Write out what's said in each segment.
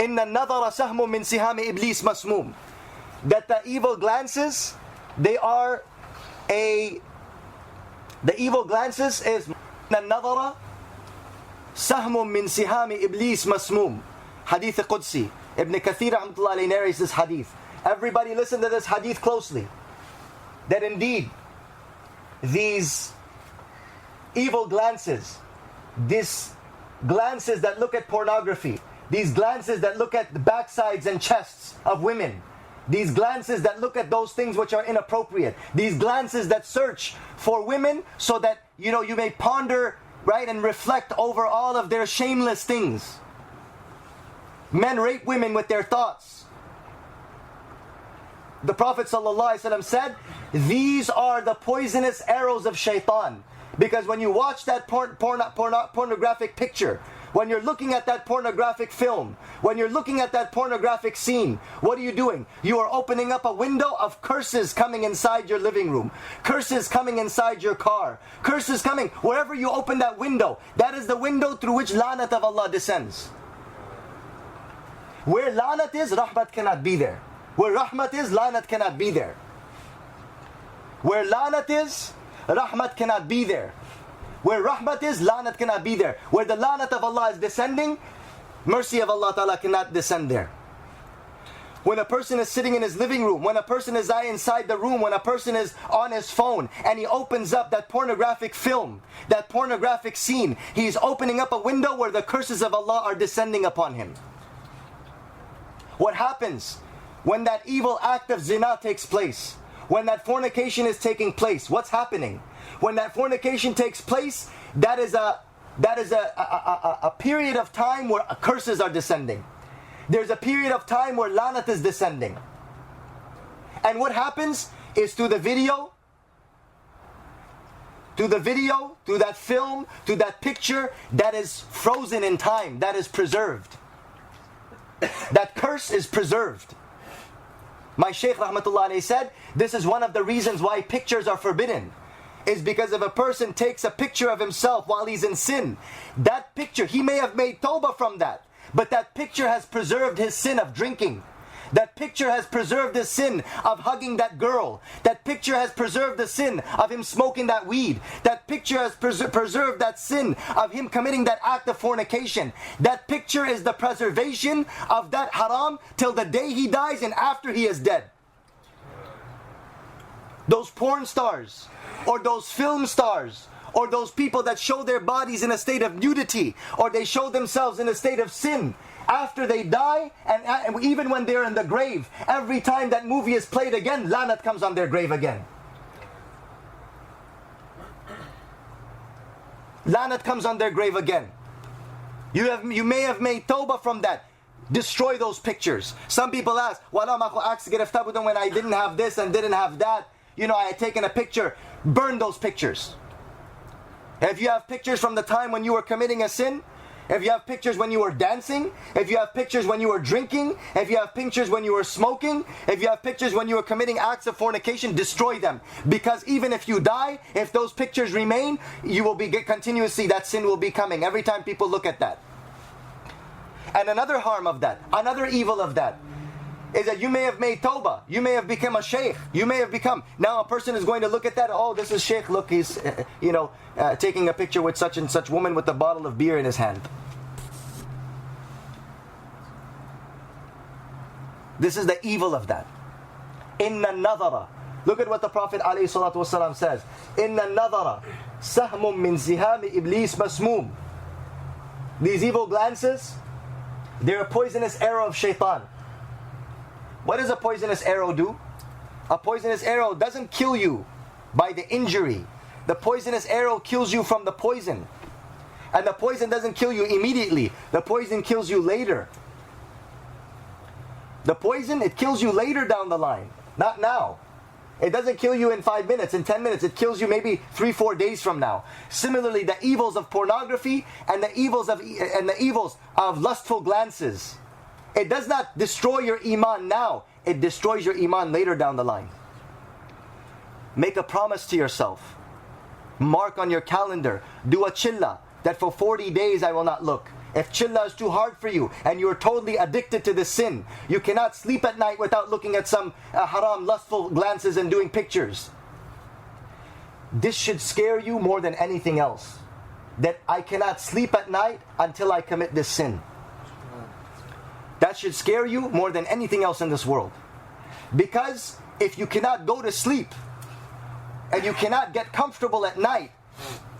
إِنَّ النَّظَرَ سَهْمٌ مِّن سِهَامِ إِبْلِيسِ مَسْمُومٌ. That the evil glances, the evil glances is النَّظَرَ سَهْمٌ مِّن سِهَامِ إِبْلِيسِ مَسْمُومٌ. Hadith Qudsi. Ibn Kathir rahmatullahi alayhi narrates this hadith. Everybody listen to this hadith closely. That indeed, these evil glances, these glances that look at pornography, these glances that look at the backsides and chests of women, these glances that look at those things which are inappropriate, these glances that search for women so that you may ponder, right, and reflect over all of their shameless things. Men rape women with their thoughts. The Prophet ﷺ said, these are the poisonous arrows of shaitan. Because when you watch that pornographic picture, when you're looking at that pornographic film, when you're looking at that pornographic scene, what are you doing? You are opening up a window of curses coming inside your living room, curses coming inside your car, curses coming wherever you open that window. That is the window through which lanat of Allah descends. Where lanat is, rahmat cannot be there. Where rahmat is, lanat cannot be there. Where lanat is, rahmat cannot be there. Where rahmat is, lanat cannot be there. Where the lanat of Allah is descending, mercy of Allah Ta'ala cannot descend there. When a person is sitting in his living room, when a person is inside the room, when a person is on his phone and he opens up that pornographic film, that pornographic scene, he's opening up a window where the curses of Allah are descending upon him. What happens when that evil act of zina takes place? When that fornication is taking place, what's happening? When that fornication takes place, that is a period of time where curses are descending. There's a period of time where lanat is descending. And what happens is through the video, through that film, through that picture, that is frozen in time, that is preserved. That curse is preserved. My Shaykh rahmatullah alayhi said, this is one of the reasons why pictures are forbidden. Is because if a person takes a picture of himself while he's in sin, that picture, he may have made tawbah from that, but that picture has preserved his sin of drinking. That picture has preserved his sin of hugging that girl. That picture has preserved the sin of him smoking that weed. That picture has preserved that sin of him committing that act of fornication. That picture is the preservation of that haram till the day he dies and after he is dead. Those porn stars, or those film stars, or those people that show their bodies in a state of nudity, or they show themselves in a state of sin, after they die, and even when they're in the grave, every time that movie is played again, lanat comes on their grave again. Lanat comes on their grave again. You may have made tawbah from that. Destroy those pictures. Some people ask, wala mako aks girafta budon when I didn't have this and didn't have that. I had taken a picture. Burn those pictures. If you have pictures from the time when you were committing a sin, if you have pictures when you were dancing, if you have pictures when you were drinking, if you have pictures when you were smoking, if you have pictures when you were committing acts of fornication, destroy them. Because even if you die, if those pictures remain, you will be continuously, that sin will be coming every time people look at that. And another harm of that, another evil of that, is that you may have made tawbah, you may have become a shaykh, you may have become, now a person is going to look at that, oh, this is shaykh, look, he's, taking a picture with such and such woman with a bottle of beer in his hand. This is the evil of that. Inna nadhara. Look at what the Prophet ﷺ says. Inna nadhara sahmun min zihami iblis masmoom. These evil glances, they're a poisonous arrow of shaitan. What does a poisonous arrow do? A poisonous arrow doesn't kill you by the injury. The poisonous arrow kills you from the poison. And the poison doesn't kill you immediately. The poison kills you later. The poison, it kills you later down the line, not now. It doesn't kill you in 5 minutes, in 10 minutes. It kills you maybe 3-4 days from now. Similarly, the evils of pornography and the evils of lustful glances, it does not destroy your iman now. It destroys your iman later down the line. Make a promise to yourself. Mark on your calendar. Do a chilla that for 40 days I will not look. if chilla is too hard for you and you're totally addicted to this sin, you cannot sleep at night without looking at some haram, lustful glances and doing pictures. This should scare you more than anything else. That I cannot sleep at night until I commit this sin. That should scare you more than anything else in this world. Because if you cannot go to sleep and you cannot get comfortable at night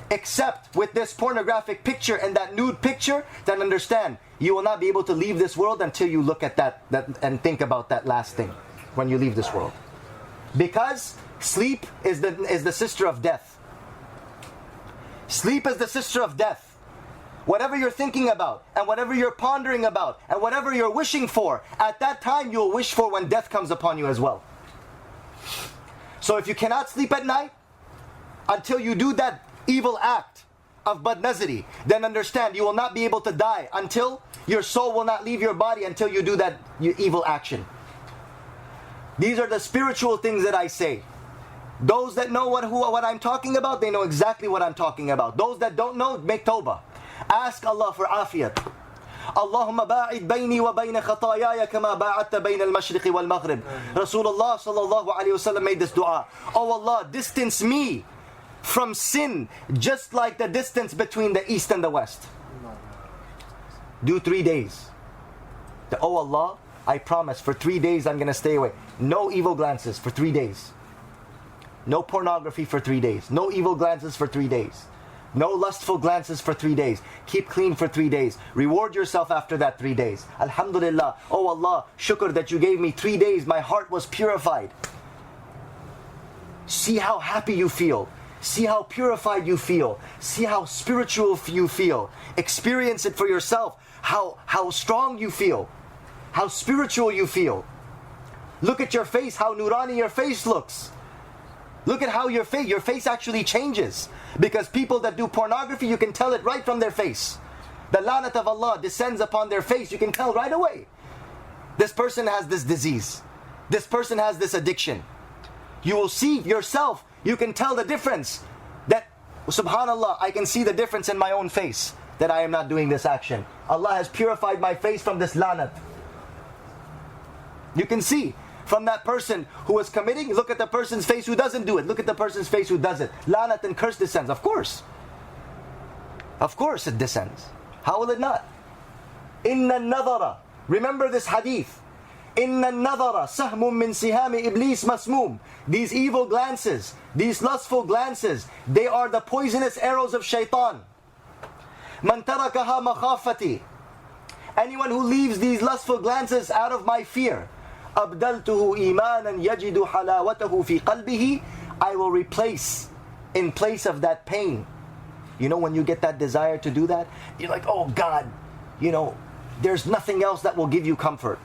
except with this pornographic picture and that nude picture, then understand, you will not be able to leave this world until you look at that and think about that last thing when you leave this world. Because sleep is the sister of death. Sleep is the sister of death. Whatever you're thinking about, and whatever you're pondering about, and whatever you're wishing for, at that time you'll wish for when death comes upon you as well. So if you cannot sleep at night until you do that evil act of Bad-Nazari, then understand you will not be able to die until your soul will not leave your body until you do that evil action. These are the spiritual things that I say. Those that know what I'm talking about, they know exactly what I'm talking about. Those that don't know, make tawbah. Ask Allah for afiyat. Allahumma ba'id bayni wa bayna khatayaya kama ba'adta bayna al-mashriqi wal-maghrib. Rasulullah sallallahu alayhi wa sallam made this dua. Oh Allah, distance me from sin just like the distance between the east and the west. Do 3 days. Oh Allah, I promise for 3 days I'm going to stay away. No evil glances for 3 days. No pornography for 3 days. No evil glances for 3 days. No lustful glances for 3 days. Keep clean for 3 days. Reward yourself after that 3 days. Alhamdulillah. Oh Allah, shukr that you gave me 3 days. My heart was purified. See how happy you feel. See how purified you feel. See how spiritual you feel. Experience it for yourself. How strong you feel. How spiritual you feel. Look at your face, how nurani your face looks. Look at how your face actually changes. Because people that do pornography, you can tell it right from their face. The lanat of Allah descends upon their face, you can tell right away. This person has this disease. This person has this addiction. You will see yourself, you can tell the difference. That, subhanallah, I can see the difference in my own face. That I am not doing this action. Allah has purified my face from this lanat. You can see. From that person who is committing, look at the person's face who doesn't do it. Look at the person's face who does it. Lanat and curse descends. Of course. Of course it descends. How will it not? Inna nadara. Remember this hadith. Inna nadara sahmun min sihami iblis masmum. These evil glances, these lustful glances, they are the poisonous arrows of shaitan. Man tarakaha makhafati. Anyone who leaves these lustful glances out of my fear, أبدلته إيمانا يجد حلاوته في قلبه, I will replace in place of that pain. You know, when you get that desire to do that, you're like, oh God, you know, there's nothing else that will give you comfort.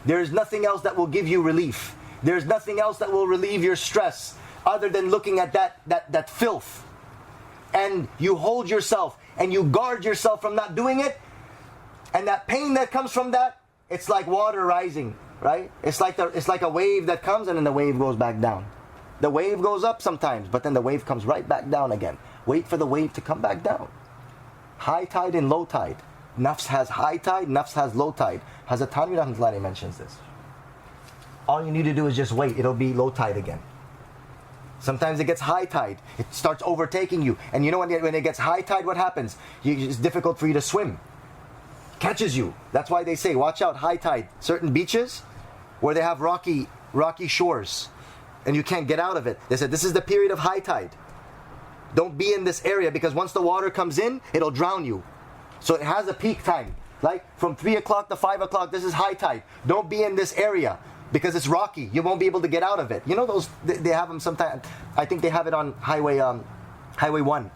There's nothing else that will give you relief. There's nothing else that will relieve your stress other than looking at that filth. And you hold yourself and you guard yourself from not doing it. And that pain that comes from that, it's like water rising. Right? It's like a wave that comes and then the wave goes back down. The wave goes up sometimes, but then the wave comes right back down again. Wait for the wave to come back down. High tide and low tide. Nafs has high tide, nafs has low tide. Hazrat Tameem Ahmadi mentions this. All you need to do is just wait. It'll be low tide again. Sometimes it gets high tide. It starts overtaking you. And you know when it gets high tide, what happens? It's difficult for you to swim. Catches you. That's why they say, watch out, high tide. Certain beaches where they have rocky shores and you can't get out of it. They said, this is the period of high tide. Don't be in this area because once the water comes in, it'll drown you. So it has a peak time. Like from 3 o'clock to 5 o'clock, this is high tide. Don't be in this area because it's rocky. You won't be able to get out of it. You know those, they have them sometimes. I think they have it on Highway 1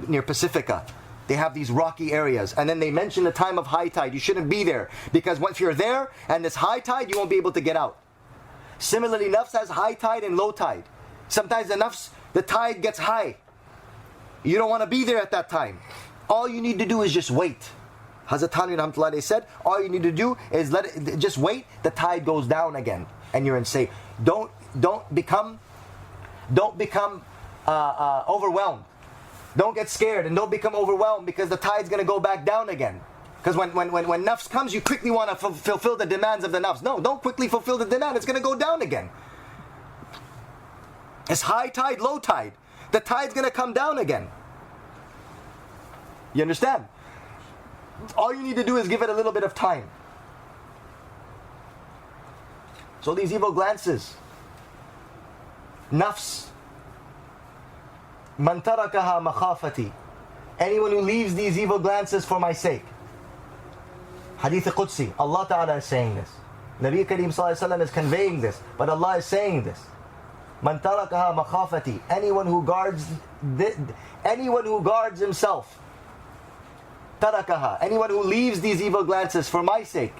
near Pacifica. They have these rocky areas. And then they mention the time of high tide. You shouldn't be there. Because if you're there and it's high tide, you won't be able to get out. Similarly, nafs has high tide and low tide. Sometimes the tide gets high. You don't want to be there at that time. All you need to do is just wait. Hazrat Tameem Ahmadi said, all you need to do is just wait. The tide goes down again. And you're in safe. Don't become overwhelmed. Don't get scared and don't become overwhelmed because the tide's going to go back down again. Because when nafs comes, you quickly want to fulfill the demands of the nafs. No, don't quickly fulfill the demand. It's going to go down again. It's high tide, low tide. The tide's going to come down again. You understand? All you need to do is give it a little bit of time. So these evil glances, nafs, man tarakaha makhafati, anyone who leaves these evil glances for my sake. Hadith Qudsi, Allah Ta'ala is saying this. Nabi Kareem Sallallahu Alaihi Wasallam is conveying this, but Allah is saying this. Man tarakaha makhafati, anyone who guards himself, tarakaha, anyone who leaves these evil glances for my sake,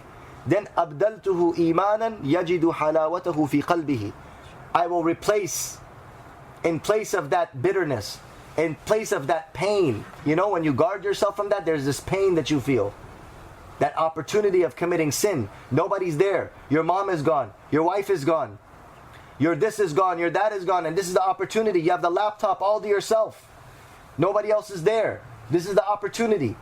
then abdaltuhu imanan yajidu halawatahu fi qalbihi, I will replace, in place of that bitterness, in place of that pain, you know, when you guard yourself from that, there's this pain that you feel, that opportunity of committing sin. Nobody's there. Your mom is gone, your wife is gone, your this is gone, your that is gone, and this is the opportunity. You have the laptop all to yourself, nobody else is there. This is the opportunity,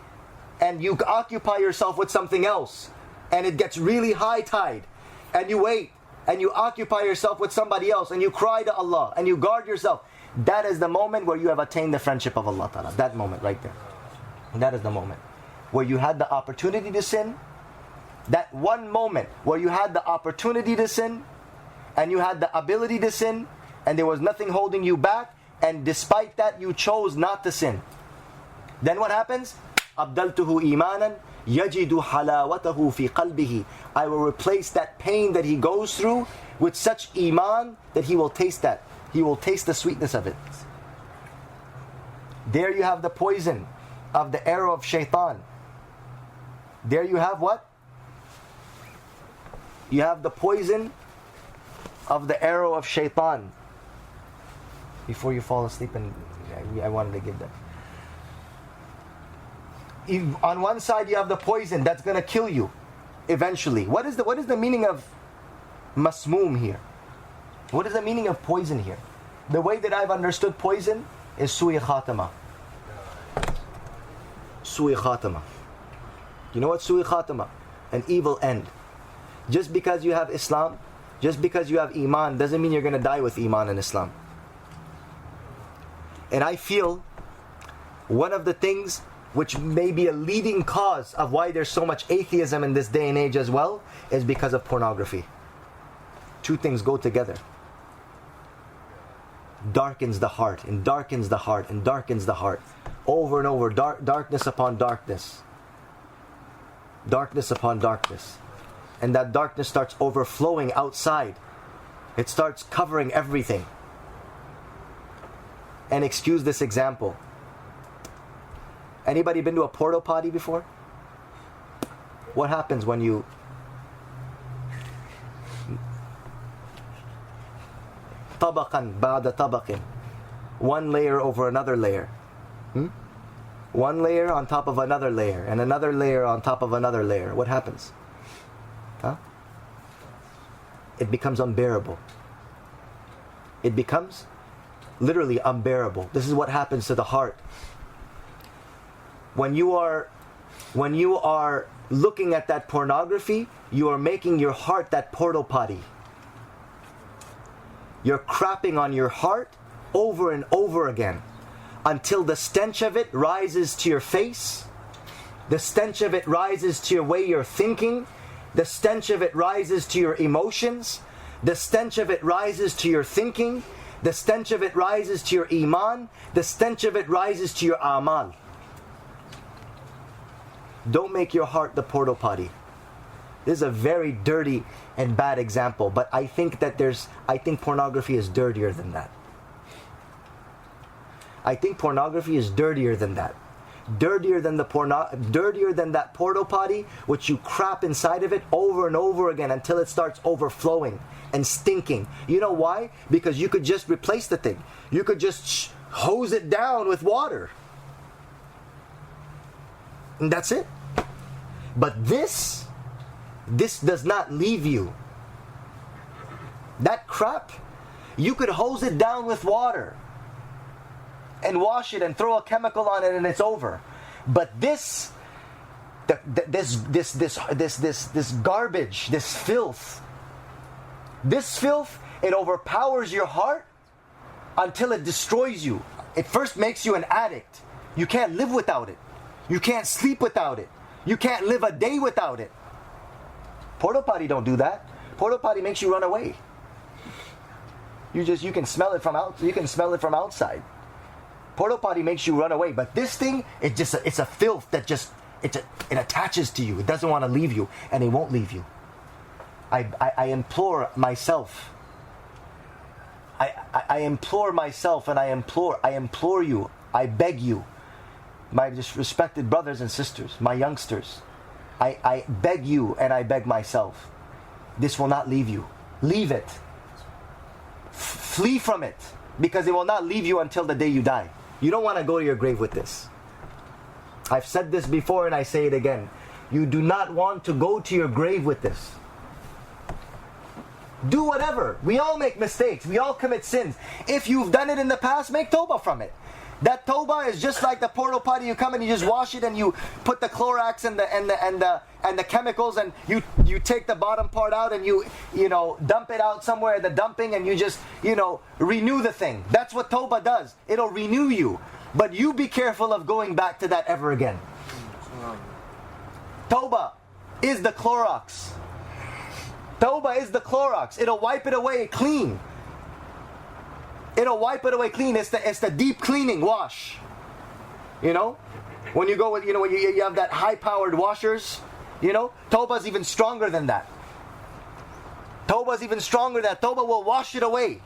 and you occupy yourself with something else, and it gets really high tide, and you wait, and you occupy yourself with somebody else, and you cry to Allah, and you guard yourself. That is the moment where you have attained the friendship of Allah Ta'ala. That moment right there. That is the moment where you had the opportunity to sin. That one moment where you had the opportunity to sin, and you had the ability to sin, and there was nothing holding you back, and despite that you chose not to sin. Then what happens? Abdaltuhu imanan yajidu halawatahu fi qalbihi, I will replace that pain that he goes through with such iman that he will taste that. He will taste the sweetness of it. There you have the poison of the arrow of shaitan. There you have what? You have the poison of the arrow of shaitan. Before you fall asleep, and I wanted to give that. On one side you have the poison that's going to kill you eventually. What is the meaning of masmoom here? What is the meaning of poison here? The way that I've understood poison is su'i khatama. Su'i khatama. You know what su'i khatama? An evil end. Just because you have Islam, just because you have Iman, doesn't mean you're going to die with Iman and Islam. And I feel one of the things which may be a leading cause of why there's so much atheism in this day and age as well, is because of pornography. Two things go together. Darkens the heart, and darkens the heart, and darkens the heart. Over and over, darkness upon darkness. Darkness upon darkness. And that darkness starts overflowing outside. It starts covering everything. And excuse this example. Anybody been to a porta potty before? What happens when you طبقاً بعد طبق, one layer over another layer, one layer on top of another layer, and another layer on top of another layer? What happens? It becomes unbearable. It becomes literally unbearable. This is what happens to the heart. When you are looking at that pornography, you are making your heart that porta potty. You're crapping on your heart over and over again until the stench of it rises to your face. The stench of it rises to your way you're thinking. The stench of it rises to your emotions. The stench of it rises to your thinking. The stench of it rises to your iman. The stench of it rises to your amal. Don't make your heart the porta potty. This is a very dirty and bad example, but I think pornography is dirtier than that. I think pornography is dirtier than that. Dirtier than that porta potty, which you crap inside of it over and over again until it starts overflowing and stinking. You know why? Because you could just replace the thing. You could just hose it down with water. And that's it. But this does not leave you. That crap, you could hose it down with water and wash it and throw a chemical on it and it's over. But this this garbage, this filth, it overpowers your heart until it destroys you. It first makes you an addict. You can't live without it. You can't sleep without it. You can't live a day without it. Porta potty don't do that. Porta potty makes you run away. You can smell it from outside. Porta potty makes you run away, but this thing, it's a filth that it attaches to you. It doesn't want to leave you, and it won't leave you. I implore myself. I implore myself, and I implore you, I beg you, my respected brothers and sisters, my youngsters, I beg you and I beg myself, this will not leave you. Leave it. Flee from it, because it will not leave you until the day you die. You don't want to go to your grave with this. I've said this before and I say it again. You do not want to go to your grave with this. Do whatever. We all make mistakes. We all commit sins. If you've done it in the past, make tawbah from it. That tawbah is just like the porta potty. You come and you just wash it, and you put the Clorox and the chemicals, and you take the bottom part out, and you dump it out somewhere at the dumping, and you just renew the thing. That's what tawbah does. It'll renew you. But you be careful of going back to that ever again. Tawbah is the Clorox. Tawbah is the Clorox. It'll wipe it away clean. It'll wipe it away clean. It's the deep cleaning wash. When you go with, when you have that high-powered washers, Tawbah's even stronger than that. Tawbah's even stronger than that. Tawbah will wash it away.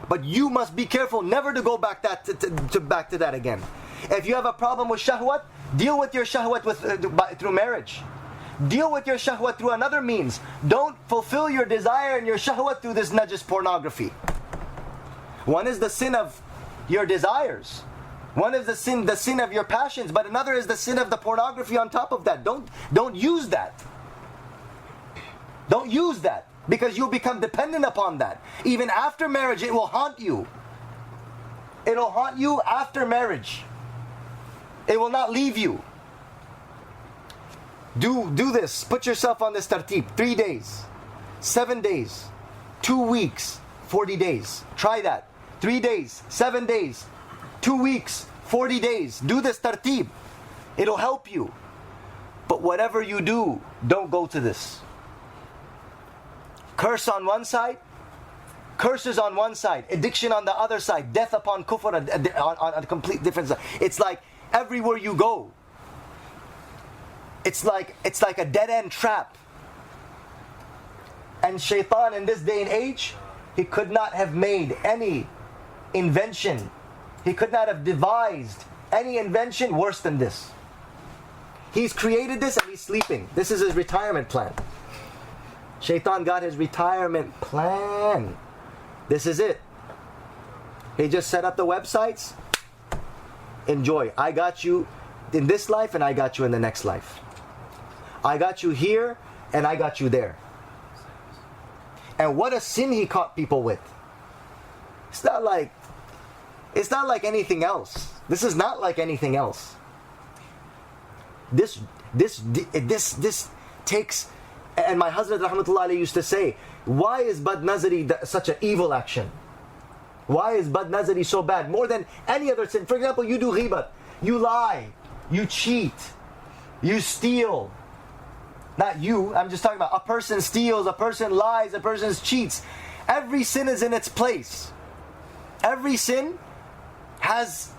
But you must be careful never to go back to that again. If you have a problem with shahwat, deal with your shahwat through marriage. Deal with your shahwat through another means. Don't fulfill your desire and your shahwat through this najis pornography. One is the sin of your desires. One is the sin of your passions, but another is the sin of the pornography on top of that. Don't use that. Don't use that, because you'll become dependent upon that. Even after marriage, it will haunt you. It'll haunt you after marriage. It will not leave you. Do this. Put yourself on this tartib. 3 days, 7 days, 2 weeks, 40 days. Try that. 3 days, 7 days, 2 weeks, 40 days. Do this tartib. It'll help you. But whatever you do, don't go to this. Curse on one side, curses on one side, addiction on the other side, death upon kufr on a complete different side. It's like everywhere you go, it's like a dead-end trap. And shaitan in this day and age, he could not have made any invention. He could not have devised any invention worse than this. He's created this and he's sleeping. This is his retirement plan. Shaitan got his retirement plan. This is it. He just set up the websites. Enjoy. I got you in this life and I got you in the next life. I got you here and I got you there. And what a sin he caught people with. It's not like anything else. This is not like anything else. This takes, and my husband rahmatullahi used to say, why is Bad-Nazari such an evil action? Why is Bad-Nazari so bad? More than any other sin. For example, you do ghibat, you lie, you cheat, you steal. Not you, I'm just talking about a person steals, a person lies, a person cheats. Every sin is in its place. Every sin has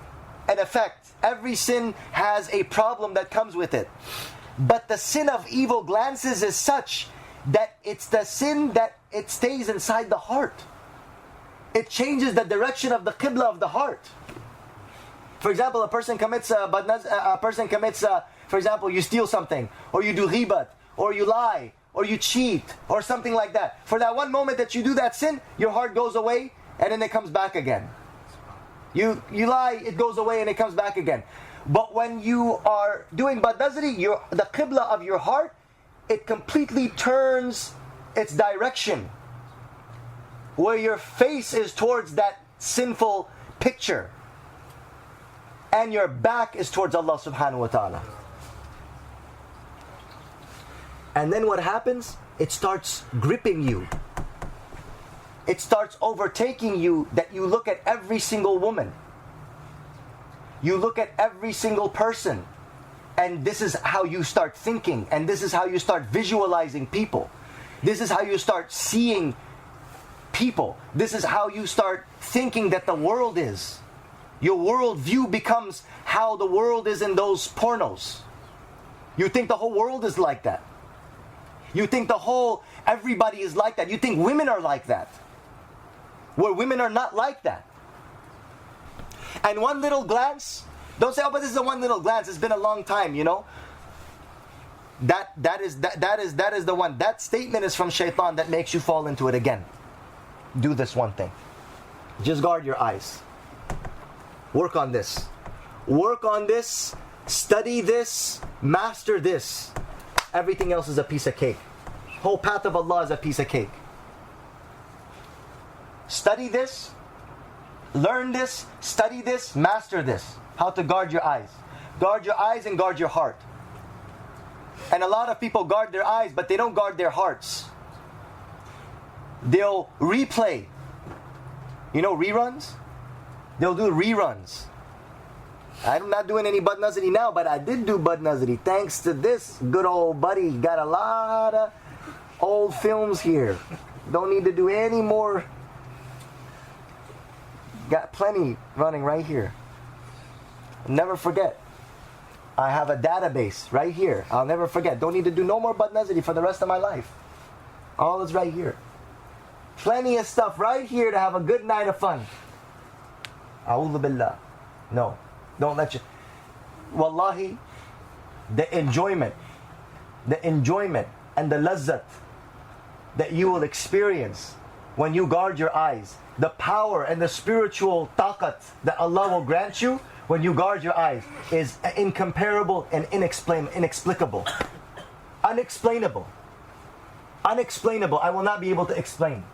an effect. Every sin has a problem that comes with it. But the sin of evil glances is such that it's the sin that it stays inside the heart. It changes the direction of the qibla of the heart. For example, a person commits, for example, you steal something, or you do ghibat, or you lie, or you cheat, or something like that. For that one moment that you do that sin, your heart goes away, and then it comes back again. You lie, it goes away, and it comes back again. But when you are doing Bad-Nazari, the qibla of your heart, it completely turns its direction, where your face is towards that sinful picture, and your back is towards Allah subhanahu wa ta'ala. And then what happens? It starts gripping you. It starts overtaking you, that you look at every single woman. You look at every single person. And this is how you start thinking. And this is how you start visualizing people. This is how you start seeing people. This is how you start thinking that the world is. Your worldview becomes how the world is in those pornos. You think the whole world is like that. You think everybody is like that. You think women are like that. Where women are not like that. And one little glance, don't say, oh, but this is a one little glance. It's been a long time, you know. That is the one. That statement is from shaitan that makes you fall into it again. Do this one thing. Just guard your eyes. Work on this. Work on this. Study this. Master this. Everything else is a piece of cake. Whole path of Allah is a piece of cake. Study this. Learn this. Study this. Master this. How to guard your eyes. Guard your eyes and guard your heart. And a lot of people guard their eyes, but they don't guard their hearts. They'll replay. You know reruns? They'll do reruns. I'm not doing any Bad-Nazari now, but I did do Bad-Nazari. Thanks to this good old buddy. Got a lot of old films here. Don't need to do any more. Got plenty running right here. Never forget. I have a database right here. I'll never forget. Don't need to do no more Bad-Nazari for the rest of my life. All is right here. Plenty of stuff right here to have a good night of fun. A'udhu billah. No. Don't let you. Wallahi, the enjoyment and the lazzat that you will experience when you guard your eyes, the power and the spiritual taqat that Allah will grant you when you guard your eyes is incomparable and inexplicable. Unexplainable. I will not be able to explain.